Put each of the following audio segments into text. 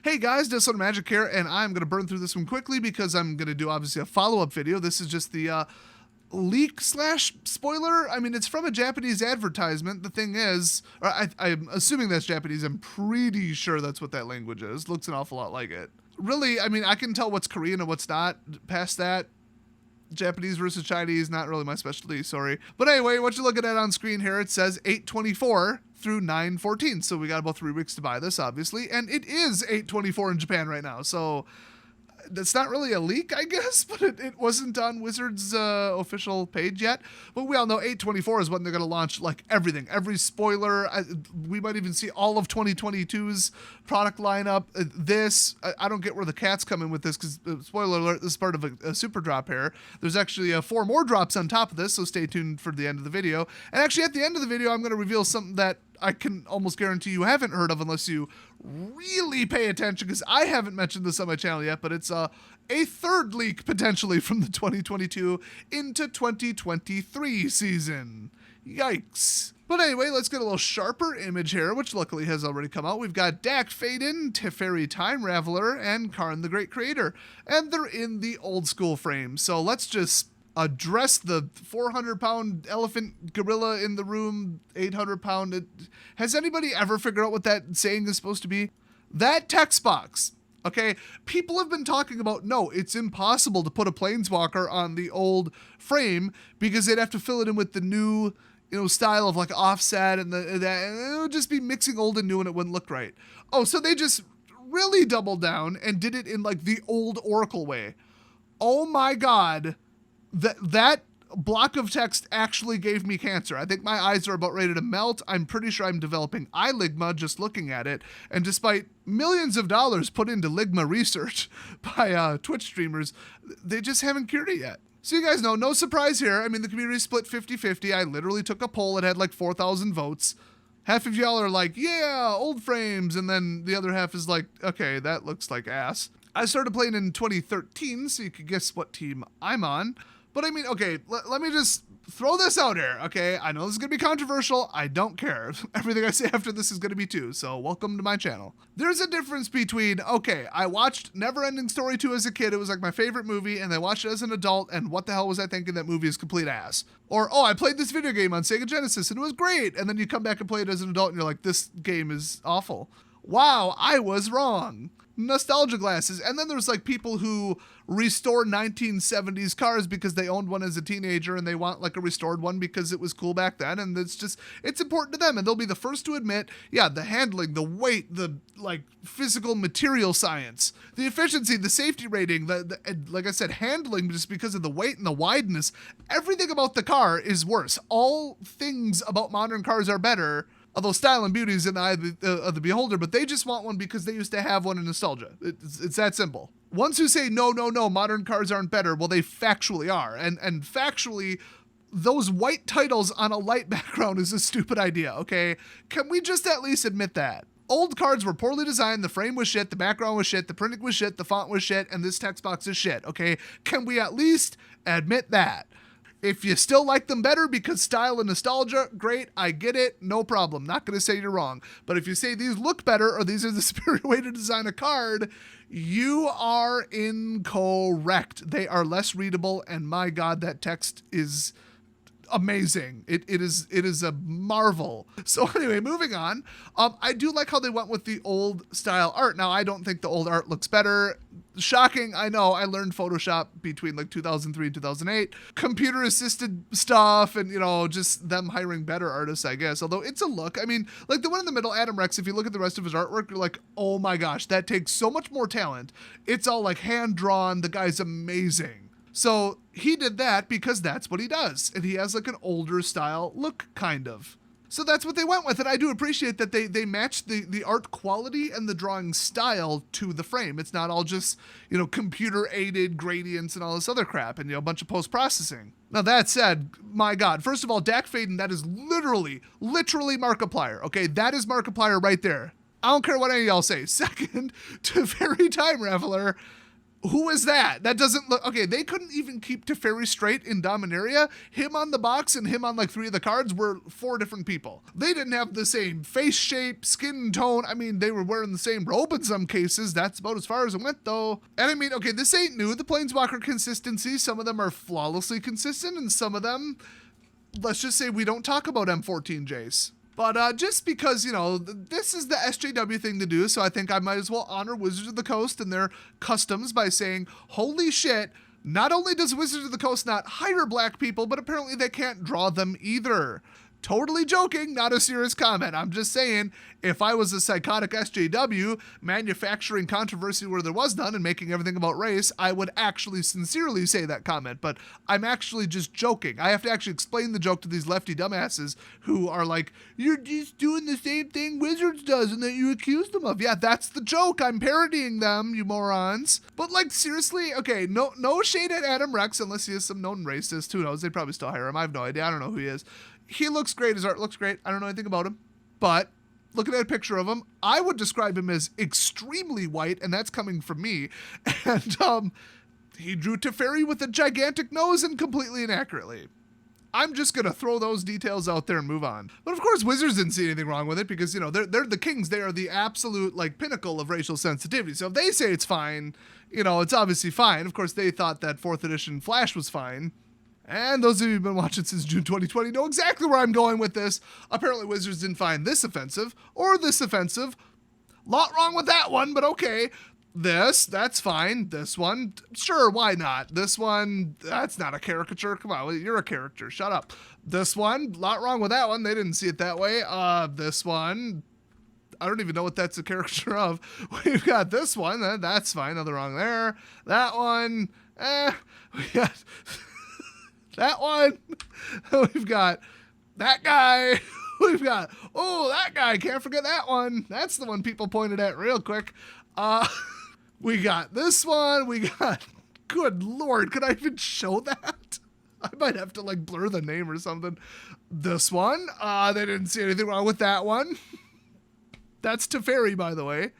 Hey guys, Discipline Magic here, and I'm going to burn through this one quickly because I'm going to do obviously a follow-up video. This is just the leak slash spoiler. I mean, it's from a Japanese advertisement. The thing is, I'm assuming that's Japanese. I'm pretty sure that's what that language is. Looks an awful lot like it. Really, I mean, I can tell what's Korean and what's not. Past that, Japanese versus Chinese, not really my specialty, sorry. But anyway, what you're looking at on screen here, it says 8/24 through 9/14. So we got about 3 weeks to buy this, obviously. And it is 8/24 in Japan right now. So that's not really a leak, I guess, but it wasn't on Wizards' official page yet. But we all know 8/24 is when they're going to launch like everything, every spoiler. We might even see all of 2022's product lineup. I don't get where the cats come in with this because, spoiler alert, this is part of a super drop here. There's actually 4 more drops on top of this, so stay tuned for the end of the video. And actually, at the end of the video, I'm going to reveal something that I can almost guarantee you haven't heard of unless you really pay attention, because I haven't mentioned this on my channel yet, but it's a third leak potentially from the 2022 into 2023 season. Yikes. But anyway, let's get a little sharper image here, which luckily has already come out. We've got Dak Faden, Teferi Time Raveler, and Karn the Great Creator. And they're in the old school frame. So let's just address the 400-pound elephant gorilla in the room, 800-pound. Has anybody ever figured out what that saying is supposed to be? That text box, okay? People have been talking about, no, it's impossible to put a Planeswalker on the old frame because they'd have to fill it in with the new, style of like offset and and it would just be mixing old and new and it wouldn't look right. Oh, so they just really doubled down and did it in like the old Oracle way. Oh my God. That block of text actually gave me cancer. I think my eyes are about ready to melt. I'm pretty sure I'm developing eye ligma just looking at it. And despite millions of dollars put into ligma research by Twitch streamers, they just haven't cured it yet. So you guys know, no surprise here. I mean, the community split 50-50. I literally took a poll. It had like 4,000 votes. Half of y'all are like, yeah, old frames. And then the other half is like, okay, that looks like ass. I started playing in 2013, so you could guess what team I'm on. But I mean, okay, let me just throw this out here, okay? I know this is going to be controversial. I don't care. Everything I say after this is going to be too, so welcome to my channel. There's a difference between, okay, I watched Neverending Story 2 as a kid. It was like my favorite movie, and I watched it as an adult, and what the hell was I thinking? That movie is complete ass. Or, oh, I played this video game on Sega Genesis, and it was great. And then you come back and play it as an adult, and you're like, this game is awful. Wow, I was wrong. Nostalgia glasses. And then there's like people who restore 1970s cars because they owned one as a teenager and they want like a restored one because it was cool back then, and it's important to them, and they'll be the first to admit, yeah, the handling, the weight, the like physical material science, the efficiency, the safety rating, the like I said, handling just because of the weight and the wideness, everything about the car is worse. All things about modern cars are better. Although style and beauty is in the eye of the beholder, but they just want one because they used to have one in nostalgia. It's that simple. Ones who say, no, modern cars aren't better, well, they factually are. And factually, those white titles on a light background is a stupid idea, okay? Can we just at least admit that? Old cards were poorly designed, the frame was shit, the background was shit, the printing was shit, the font was shit, and this text box is shit, okay? Can we at least admit that? If you still like them better because style and nostalgia, great, I get it, no problem. Not going to say you're wrong. But if you say these look better or these are the superior way to design a card, you are incorrect. They are less readable, and my God, that text is amazing. It is a marvel. So anyway, moving on. I do like how they went with the old style art. Now, I don't think the old art looks better. Shocking, I know. I learned Photoshop between like 2003 and 2008. Computer assisted stuff and, just them hiring better artists, I guess. Although it's a look. I mean, like the one in the middle, Adam Rex, if you look at the rest of his artwork, you're like, oh my gosh, that takes so much more talent. It's all like hand drawn. The guy's amazing. So he did that because that's what he does. And he has like an older style look, kind of. So that's what they went with. And I do appreciate that they matched the art quality and the drawing style to the frame. It's not all just, computer aided gradients and all this other crap and, a bunch of post-processing. Now that said, my God, first of all, Dak Faden, that is literally Markiplier. Okay, that is Markiplier right there. I don't care what any of y'all say. Second, Teferi Time Raveler. Who is that? That doesn't look... Okay, they couldn't even keep Teferi straight in Dominaria. Him on the box and him on like 3 of the cards were 4 different people. They didn't have the same face shape, skin tone. I mean, they were wearing the same robe in some cases. That's about as far as it went, though. And I mean, okay, this ain't new. The Planeswalker consistency, some of them are flawlessly consistent, and some of them, let's just say we don't talk about M14 Jace. But just because, you know, this is the SJW thing to do, so I think I might as well honor Wizards of the Coast and their customs by saying, holy shit, not only does Wizards of the Coast not hire black people, but apparently they can't draw them either. Totally joking, not a serious comment. I'm just saying, if I was a psychotic SJW manufacturing controversy where there was none and making everything about race, I would actually sincerely say that comment. But I'm actually just joking. I have to actually explain the joke to these lefty dumbasses who are like, you're just doing the same thing Wizards does and that you accused them of. Yeah, that's the joke. I'm parodying them, you morons. But like, seriously, okay, no shade at Adam Rex unless he is some known racist. Who knows? They'd probably still hire him. I have no idea. I don't know who he is. He looks great. His art looks great. I don't know anything about him. But looking at a picture of him, I would describe him as extremely white, and that's coming from me. And he drew Teferi with a gigantic nose and completely inaccurately. I'm just going to throw those details out there and move on. But of course, Wizards didn't see anything wrong with it because, you know, they're the kings. They are the absolute, like, pinnacle of racial sensitivity. So if they say it's fine, you know, it's obviously fine. Of course, they thought that 4th edition Flash was fine. And those of you who've been watching since June 2020 know exactly where I'm going with this. Apparently Wizards didn't find this offensive or this offensive. Lot wrong with that one, but okay. This, that's fine. This one, sure, why not? This one, that's not a caricature. Come on, you're a character. Shut up. This one, lot wrong with that one. They didn't see it that way. This one, I don't even know what that's a caricature of. We've got this one. That's fine. Nothing wrong there. That one, we got... that one, we've got that guy, we've got, oh, that guy, can't forget that one. That's the one people pointed at real quick. We got this one, we got, good Lord, could I even show that? I might have to like blur the name or something. This one, they didn't see anything wrong with that one. That's Teferi, by the way.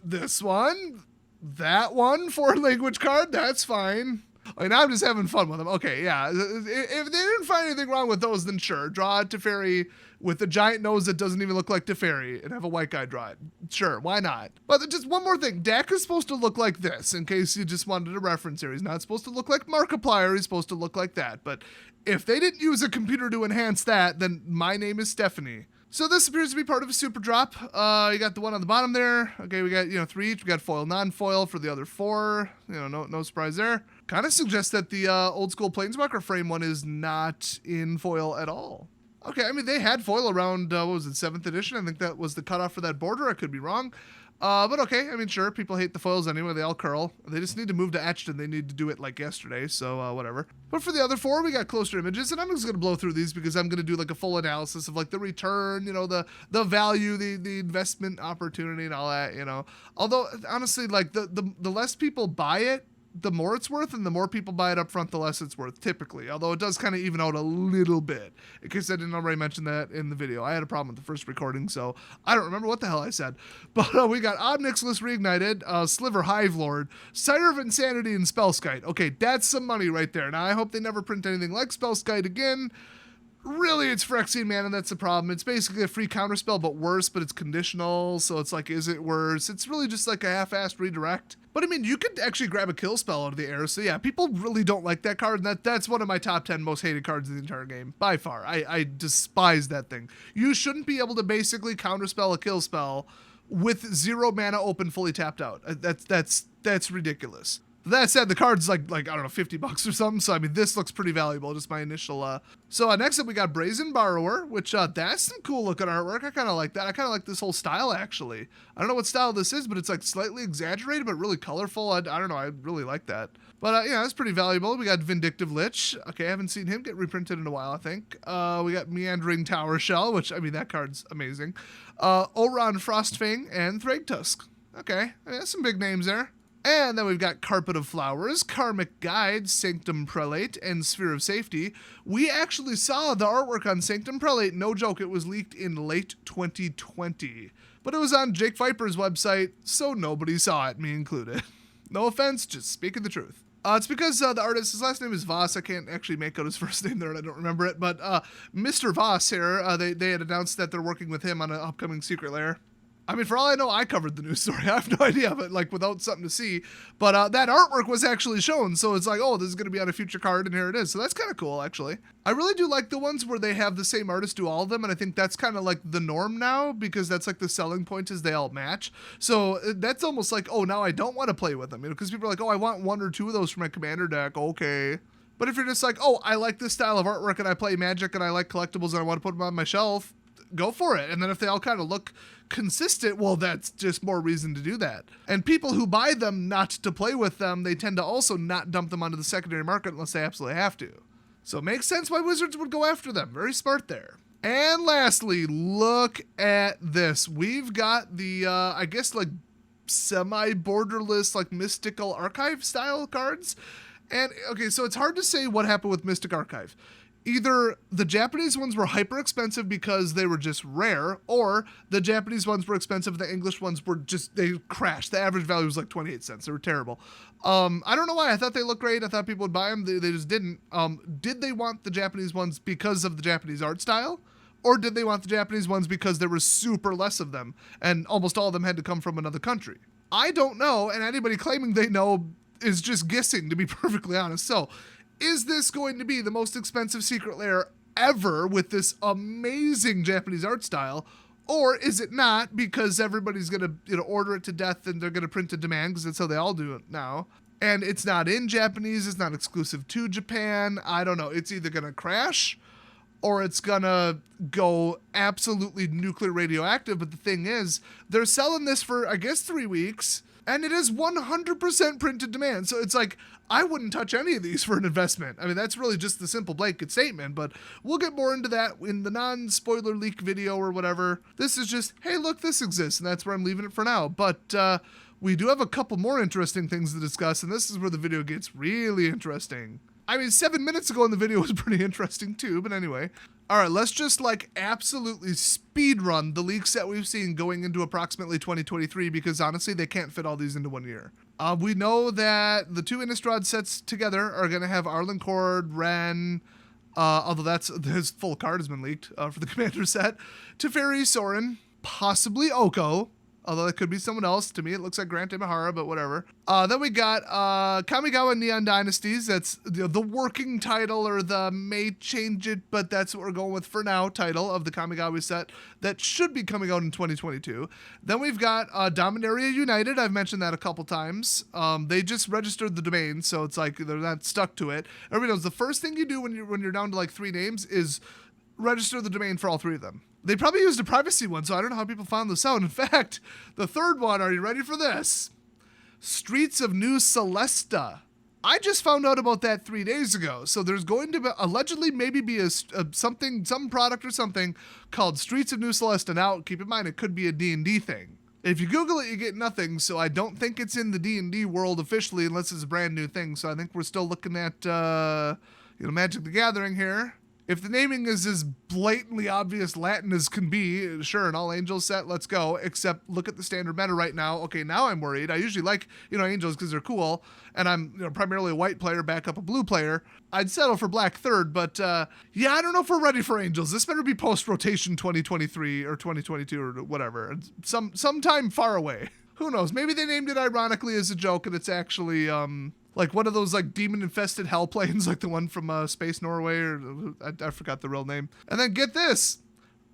This one, that one, 4 language card, that's fine. I mean, I'm just having fun with them. Okay, yeah. If they didn't find anything wrong with those, then sure. Draw a Teferi with a giant nose that doesn't even look like Teferi and have a white guy draw it. Sure, why not? But just one more thing. Dak is supposed to look like this, in case you just wanted a reference here. He's not supposed to look like Markiplier. He's supposed to look like that. But if they didn't use a computer to enhance that, then my name is Stephanie. So this appears to be part of a super drop. You got the one on the bottom there. Okay, we got, 3 each. We got foil, non-foil for the other 4. No surprise there. Kind of suggests that the old school Planeswalker frame one is not in foil at all. Okay, I mean, they had foil around, 7th edition? I think that was the cutoff for that border. I could be wrong. But okay, I mean, sure, people hate the foils anyway. They all curl. They just need to move to etched, and they need to do it like yesterday, so whatever. But for the other 4, we got closer images, and I'm just going to blow through these because I'm going to do like a full analysis of like the return, the value, the investment opportunity and all that, Although, honestly, like the less people buy it, the more it's worth, and the more people buy it up front, the less it's worth, typically. Although it does kind of even out a little bit. In case I didn't already mention that in the video. I had a problem with the first recording, so I don't remember what the hell I said. But we got Ob Nixilis Reignited, Sliver Hive Lord, Sire of Insanity, and Spellskite. Okay, that's some money right there. Now, I hope they never print anything like Spellskite again. Really, it's Phyrexian Mana, that's the problem. It's basically a free counterspell, but worse, but it's conditional, so it's like, is it worse? It's really just like a half-assed redirect. But I mean, you could actually grab a kill spell out of the air, so yeah, people really don't like that card, and that's one of my top 10 most hated cards in the entire game, by far. I despise that thing. You shouldn't be able to basically counterspell a kill spell with 0 mana open, fully tapped out. That's ridiculous. That said, the card's like I don't know, $50 or something. So I mean, this looks pretty valuable. Just my initial. So next up we got Brazen Borrower, which that's some cool looking artwork. I kind of like that. I kind of like this whole style actually. I don't know what style this is, but it's like slightly exaggerated, but really colorful. I don't know. I really like that. But yeah, that's pretty valuable. We got Vindictive Lich. Okay, I haven't seen him get reprinted in a while, I think. We got Meandering Tower Shell, which I mean that card's amazing. Oran Frostfang and Thragtusk. Okay, yeah, some big names there. And then we've got Carpet of Flowers, Karmic Guide, Sanctum Prelate, and Sphere of Safety. We actually saw the artwork on Sanctum Prelate. No joke, it was leaked in late 2020. But it was on Jake Viper's website, so nobody saw it, me included. No offense, just speaking the truth. It's because the artist, his last name is Voss. I can't actually make out his first name there, and I don't remember it. But Mr. Voss here, they had announced that they're working with him on an upcoming Secret Lair. I mean, for all I know, I covered the news story. I have no idea, but like without something to see. But that artwork was actually shown, so it's like, oh, this is going to be on a future card, and here it is. So that's kind of cool, actually. I really do like the ones where they have the same artist do all of them, and I think that's kind of like the norm now, because that's like the selling point is they all match. So that's almost like, oh, now I don't want to play with them, because people are like, oh, I want 1 or 2 of those for my commander deck. Okay. But if you're just like, oh, I like this style of artwork, and I play Magic, and I like collectibles, and I want to put them on my shelf, go for it. And then if they all kind of look consistent, well, that's just more reason to do that. And people who buy them not to play with them, they tend to also not dump them onto the secondary market unless they absolutely have to. So it makes sense why Wizards would go after them. Very smart there. And lastly, look at this. We've got the, I guess, like semi-borderless, like mystical archive style cards. And okay, so it's hard to say what happened with Mystic Archive. Either the Japanese ones were hyper expensive because they were just rare, or the Japanese ones were expensive, the English ones were just, they crashed. The average value was like 28 cents. They were terrible. I don't know why. I thought they looked great. I thought people would buy them. They just didn't. Did they want the Japanese ones because of the Japanese art style? Or did they want the Japanese ones because there was super less of them and almost all of them had to come from another country? I don't know, and anybody claiming they know is just guessing, to be perfectly honest. So, is this going to be the most expensive Secret Lair ever with this amazing Japanese art style? Or is it not, because everybody's going to order it to death and they're going to print to demand, because that's how they all do it now. And it's not in Japanese, it's not exclusive to Japan. I don't know. It's either going to crash or it's going to go absolutely nuclear radioactive. But the thing is, they're selling this for, I guess, 3 weeks. And it is 100% print to demand. So it's like, I wouldn't touch any of these for an investment. I mean, that's really just the simple blanket statement, but we'll get more into that in the non-spoiler leak video or whatever. This is just, hey, look, this exists, and that's where I'm leaving it for now. But we do have a couple more interesting things to discuss, and this is where the video gets really interesting. I mean, 7 minutes ago in the video was pretty interesting too, but anyway. All right, let's just like absolutely speed run the leaks that we've seen going into approximately 2023, because honestly, they can't fit all these into 1 year. We know that the 2 Innistrad sets together are going to have Arlen Cord, Ren, although that's his full card has been leaked for the Commander set, Teferi, Sorin, possibly Oko, although it could be someone else. To me, it looks like Grant Imahara, but whatever. Then we got Kamigawa Neon Dynasties. That's the working title, or the may change it, but that's what we're going with for now, title of the Kamigawa set that should be coming out in 2022. Then we've got Dominaria United. I've mentioned that a couple times. They just registered the domain, so it's like they're not stuck to it. Everybody knows the first thing you do when you're down to like 3 names is register the domain for all 3 of them. They probably used a privacy one, so I don't know how people found this out. In fact, the third one, are you ready for this? Streets of New Celesta. I just found out about that 3 days ago. So there's going to be, allegedly maybe be some product or something called Streets of New Celesta. Now, keep in mind, it could be a D&D thing. If you Google it, you get nothing, so I don't think it's in the D&D world officially unless it's a brand new thing. So I think we're still looking at, Magic the Gathering here. If the naming is as blatantly obvious Latin as can be, sure, an all angels set, let's go. Except look at the standard meta right now. Okay, now I'm worried. I usually like, angels because they're cool, and I'm primarily a white player, back up a blue player. I'd settle for black third, but I don't know if we're ready for angels. This better be post-rotation 2023 or 2022 or whatever. Sometime far away. Who knows? Maybe they named it ironically as a joke, and it's actually like one of those like demon-infested hell planes, like the one from Space Norway, or I forgot the real name. And then get this,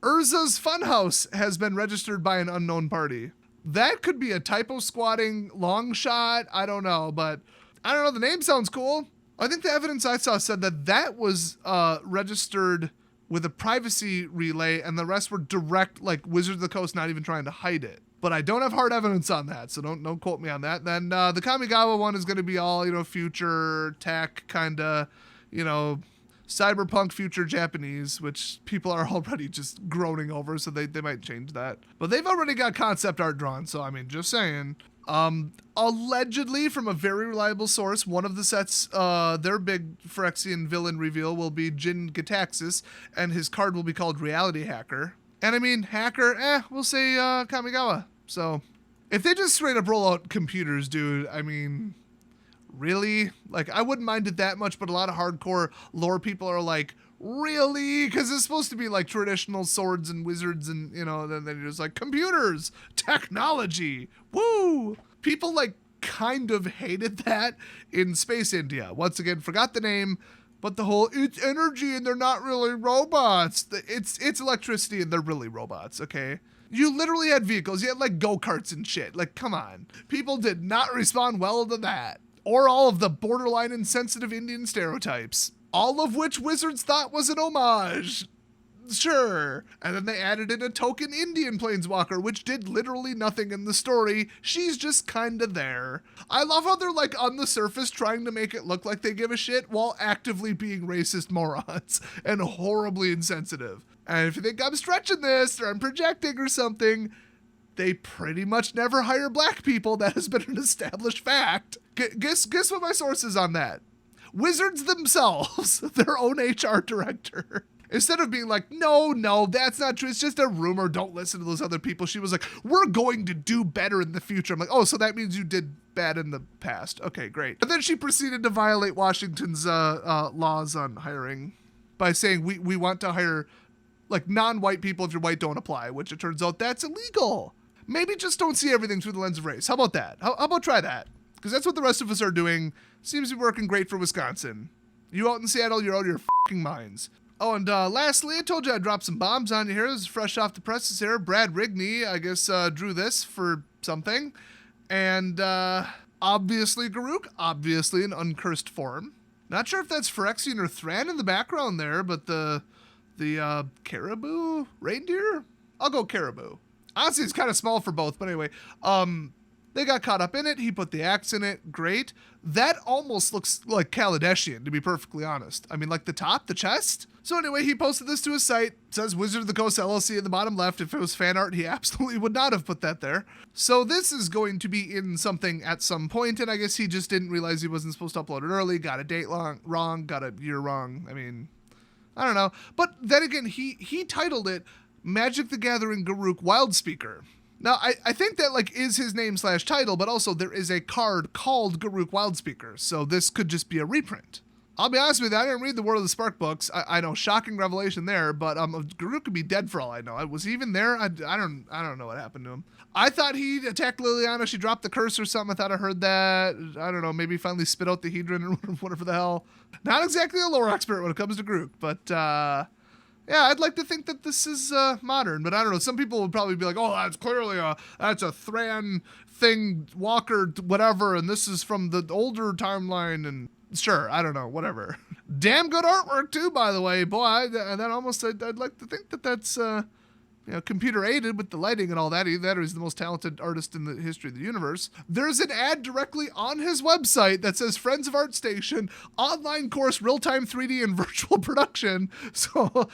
Urza's Funhouse has been registered by an unknown party. That could be a typo squatting long shot. I don't know, but I don't know. The name sounds cool. I think the evidence I saw said that was registered with a privacy relay, and the rest were direct, like Wizards of the Coast not even trying to hide it. But I don't have hard evidence on that, so don't quote me on that. Then the Kamigawa one is going to be all, future tech, kind of, cyberpunk future Japanese, which people are already just groaning over, so they might change that. But they've already got concept art drawn, so I mean, just saying. Allegedly, from a very reliable source, one of the sets, their big Phyrexian villain reveal will be Jin Gitaxis, and his card will be called Reality Hacker. And I mean, hacker, we'll say Kamigawa. So, If they just straight up roll out computers, dude, I mean, really? Like, I wouldn't mind it that much, but a lot of hardcore lore people are like, really? Because it's supposed to be like traditional swords and wizards and, you know, then you're just like, computers, technology, woo! People like kind of hated that in Space India. Once again, forgot the name, but the whole, it's energy and they're not really robots. It's electricity and they're really robots, okay? You literally had vehicles. You had like go-karts and shit. Like, come on. People did not respond well to that. Or all of the borderline insensitive Indian stereotypes. All of which wizards thought was an homage. Sure. And then they added in a token Indian planeswalker, which did literally nothing in the story. She's just kinda there. I love how they're like on the surface trying to make it look like they give a shit while actively being racist morons and horribly insensitive. And if you think I'm stretching this or I'm projecting or something, they pretty much never hire black people. That has been an established fact. Guess what my source is on that? Wizards themselves, their own HR director. Instead of being like, no, that's not true. It's just a rumor. Don't listen to those other people. She was like, we're going to do better in the future. I'm like, oh, so that means you did bad in the past. Okay, great. And then she proceeded to violate Washington's laws on hiring by saying we want to hire like non-white people. If you're white, don't apply, which it turns out that's illegal. Maybe just don't see everything through the lens of race. How about that? How about try that? Because that's what the rest of us are doing. Seems to be working great for Wisconsin. You out in Seattle, you're out of your fucking minds. Oh, and lastly, I told you I'd drop some bombs on you here. This is fresh off the presses here. Brad Rigney, I guess, drew this for something. And obviously Garruk, obviously in uncursed form. Not sure if that's Phyrexian or Thran in the background there, but the caribou reindeer? I'll go caribou. Honestly, it's kind of small for both, but anyway. They got caught up in it. He put the axe in it. Great. That almost looks like Kaladesh, to be perfectly honest. I mean, like the top, the chest. So anyway, he posted this to his site. It says Wizard of the Coast LLC in the bottom left. If it was fan art, he absolutely would not have put that there. So this is going to be in something at some point, and I guess he just didn't realize he wasn't supposed to upload it early. Got a date wrong. Got a year wrong. I mean, I don't know. But then again, he titled it Magic the Gathering Garruk Wildspeaker. Now, I think that like is his name / title, but also there is a card called Garruk Wildspeaker, so this could just be a reprint. I'll be honest with you, I didn't read the World of the Spark books. I know, shocking revelation there, but Garruk could be dead for all I know. Was he even there? I don't know what happened to him. I thought he attacked Liliana. She dropped the curse or something. I thought I heard that. I don't know. Maybe finally spit out the Hedron or whatever the hell. Not exactly a lore expert when it comes to Garruk, but yeah, I'd like to think that this is modern, but I don't know. Some people would probably be like, oh, that's clearly that's a Thran thing, Walker, whatever, and this is from the older timeline, and sure, I don't know, whatever. Damn good artwork, too, by the way. Boy, that almost, I'd like to think that that's, computer aided with the lighting and all that. Either that or he's the most talented artist in the history of the universe. There's an ad directly on his website that says Friends of Art Station, online course, real-time 3D and virtual production. So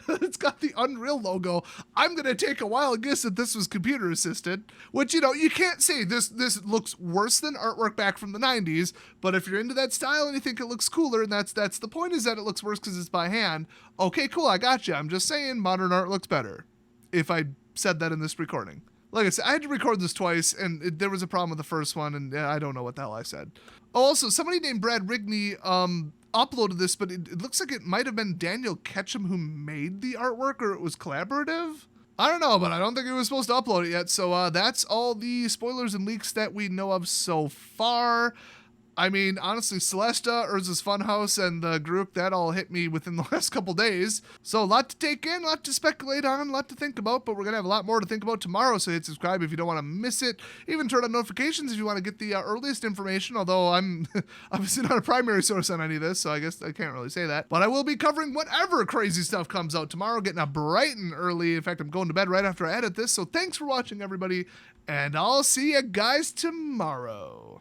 it's got the Unreal logo. I'm going to take a wild guess that this was computer assisted, which, you can't say this looks worse than artwork back from the 90s, but if you're into that style and you think it looks cooler, and that's the point, is that it looks worse because it's by hand. Okay, cool, I got you. I'm just saying modern art looks better, if I said that in this recording. Like I said, I had to record this twice, and there was a problem with the first one, and I don't know what the hell I said. Oh, also, somebody named Brad Rigney uploaded this, but it looks like it might have been Daniel Ketchum who made the artwork, or it was collaborative. I don't know, but I don't think he was supposed to upload it yet. So that's all the spoilers and leaks that we know of so far. I mean, honestly, Celesta, Urza's Funhouse, and the Garruk, that all hit me within the last couple days. So a lot to take in, a lot to speculate on, a lot to think about, but we're going to have a lot more to think about tomorrow, so hit subscribe if you don't want to miss it. Even turn on notifications if you want to get the earliest information, although I'm obviously not a primary source on any of this, so I guess I can't really say that. But I will be covering whatever crazy stuff comes out tomorrow, getting up bright and early. In fact, I'm going to bed right after I edit this, so thanks for watching, everybody, and I'll see you guys tomorrow.